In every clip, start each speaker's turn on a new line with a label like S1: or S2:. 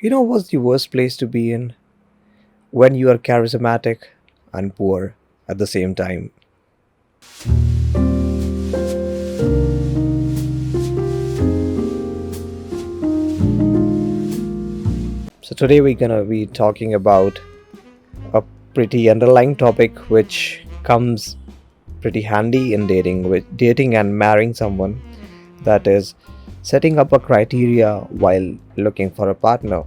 S1: What's the worst place to be in? When you are charismatic and poor at the same time. So, today we're gonna be talking about a pretty underlying topic which comes pretty handy in dating, with dating and marrying someone, that is setting up a criteria while looking for a partner.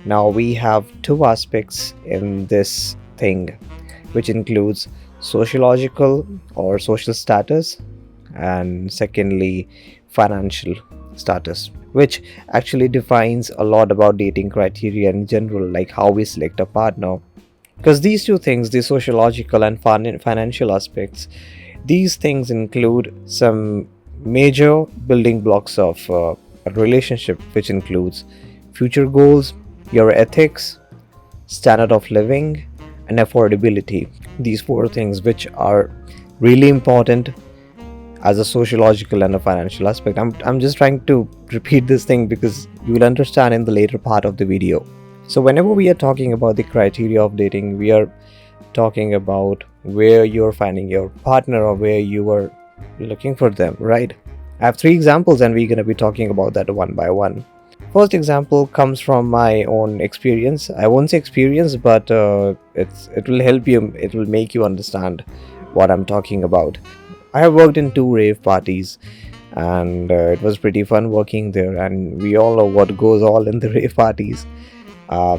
S1: Now, we have two aspects in this thing, which includes sociological or social status, and secondly, financial status, which actually defines a lot about dating criteria in general, like how we select a partner. Because these two things, the sociological and financial aspects, these things include some major building blocks of a relationship, which includes future goals, your ethics, standard of living, and affordability. These four things, which are really important as a sociological and a financial aspect. I'm just trying to repeat this thing because you will understand in the later part of the video. So, whenever we are talking about the criteria of dating, we are talking about where you're finding your partner or where you are looking for them, right? I have three examples and we're going to be talking about that one by one. First example comes from my own experience. I won't say experience, but it will help you, it will make you understand what I'm talking about. I have worked in two rave parties, and it was pretty fun working there. And we all know what goes all in the rave parties: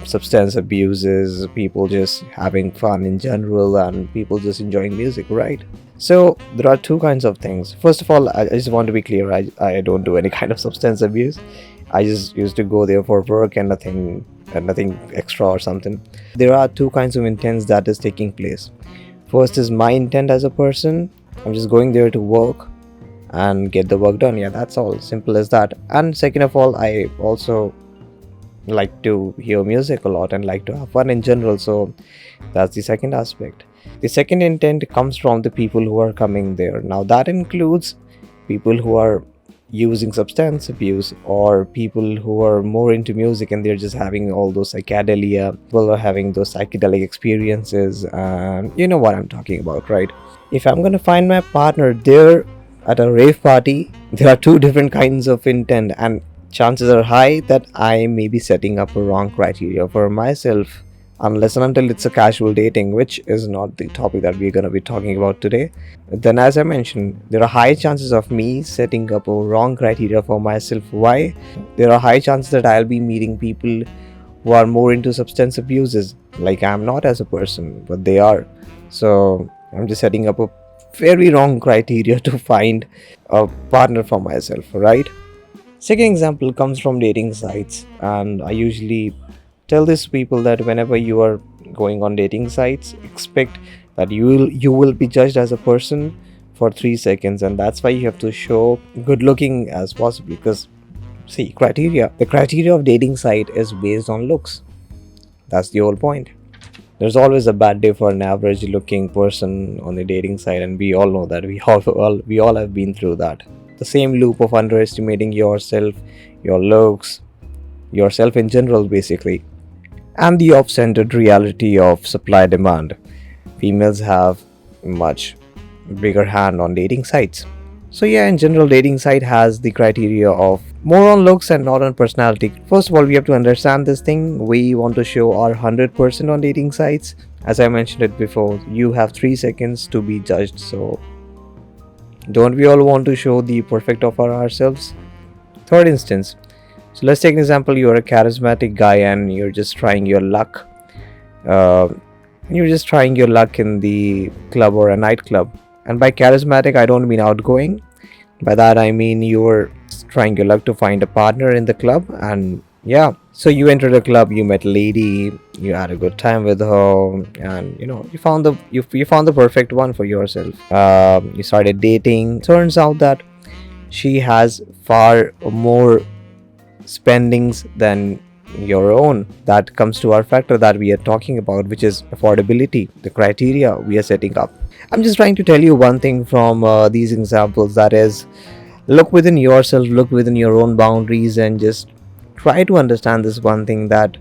S1: substance abuses, people just having fun in general, and people just enjoying music, right? So there are two kinds of things. First of all, I just want to be clear: I don't do any kind of substance abuse. I just used to go there for work and nothing extra or something. There are two kinds of intents that is taking place. First is my intent as a person. I'm just going there to work and get the work done. Yeah, that's all. Simple as that. And second of all, I also like to hear music a lot and like to have fun in general. So that's the second aspect. The second intent comes from the people who are coming there. Now, that includes people who are using substance abuse, or people who are more into music and they're just having all those psychedelia, people are having those psychedelic experiences, and you know what I'm talking about, right? If I'm gonna find my partner there at a rave party, there are two different kinds of intent, and chances are high that I may be setting up a wrong criteria for myself, unless and until it's a casual dating, which is not the topic that we're going to be talking about today. Then, as I mentioned, there are high chances of me setting up a wrong criteria for myself. Why? There are high chances that I'll be meeting people who are more into substance abuses, like I'm not as a person, but they are. So I'm just setting up a very wrong criteria to find a partner for myself, right? Second example comes from dating sites, and I usually tell these people that whenever you are going on dating sites, expect that you will be judged as a person for 3 seconds, and that's why you have to show good looking as possible. Because see, the criteria of dating site is based on looks. That's the whole point. There's always a bad day for an average looking person on the dating site, and we all know that. We all have been through that. The same loop of underestimating yourself, your looks, yourself in general, basically, and the off-centered reality of supply demand. Females have much bigger hand on dating sites. So yeah, in general, dating site has the criteria of more on looks and not on personality. First of all, we have to understand this thing. We want to show our 100% on dating sites. As I mentioned it before, you have 3 seconds to be judged. So don't we all want to show the perfect of ourselves? Third instance. So let's take an example. You're a charismatic guy and you're just trying your luck. Uh, you're just trying your luck in the club or a nightclub. And by charismatic, I don't mean outgoing. By that, I mean you're trying your luck to find a partner in the club. And yeah, so you entered the club, you met a lady, you had a good time with her, and you found the perfect one for yourself. You started dating. Turns out that she has far more spendings than your own. That comes to our factor that we are talking about, which is affordability, the criteria we are setting up. I'm just trying to tell you one thing from these examples, that is, look within yourself, look within your own boundaries, and just try to understand this one thing, that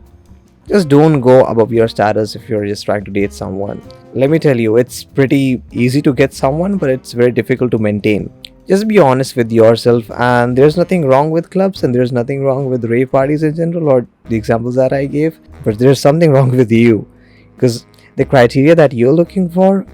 S1: just don't go above your status if you're just trying to date someone. Let me tell you, it's pretty easy to get someone, but it's very difficult to maintain. Just be honest with yourself, and there's nothing wrong with clubs, and there's nothing wrong with rave parties in general, or the examples that I gave, but there's something wrong with you, because the criteria that you're looking for,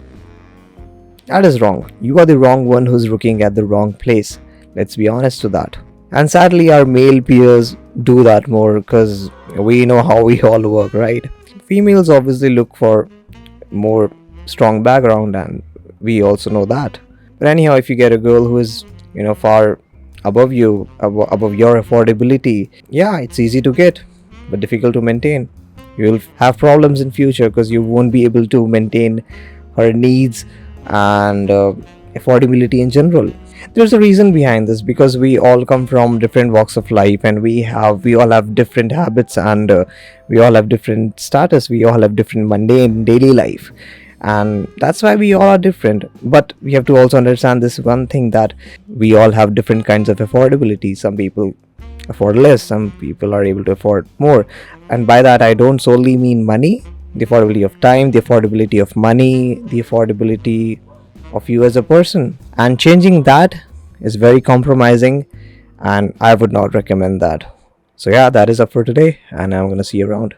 S1: that is wrong. You are the wrong one who's looking at the wrong place. Let's be honest to that. And sadly, our male peers do that more because we know how we all work, right? Females obviously look for more strong background, and we also know that. But anyhow, if you get a girl who is, far above you, above your affordability, yeah, it's easy to get, but difficult to maintain. You'll have problems in future because you won't be able to maintain her needs and affordability in general. There's a reason behind this, because we all come from different walks of life, and we all have different habits, and we all have different status, we all have different mundane daily life, and that's why we all are different. But we have to also understand this one thing, that we all have different kinds of affordability. Some people afford less, some people are able to afford more, and by that I don't solely mean money. The affordability of time, the affordability of money, the affordability of you as a person, and changing that is very compromising, and I would not recommend that. So yeah, that is up for today, and I'm gonna see you around.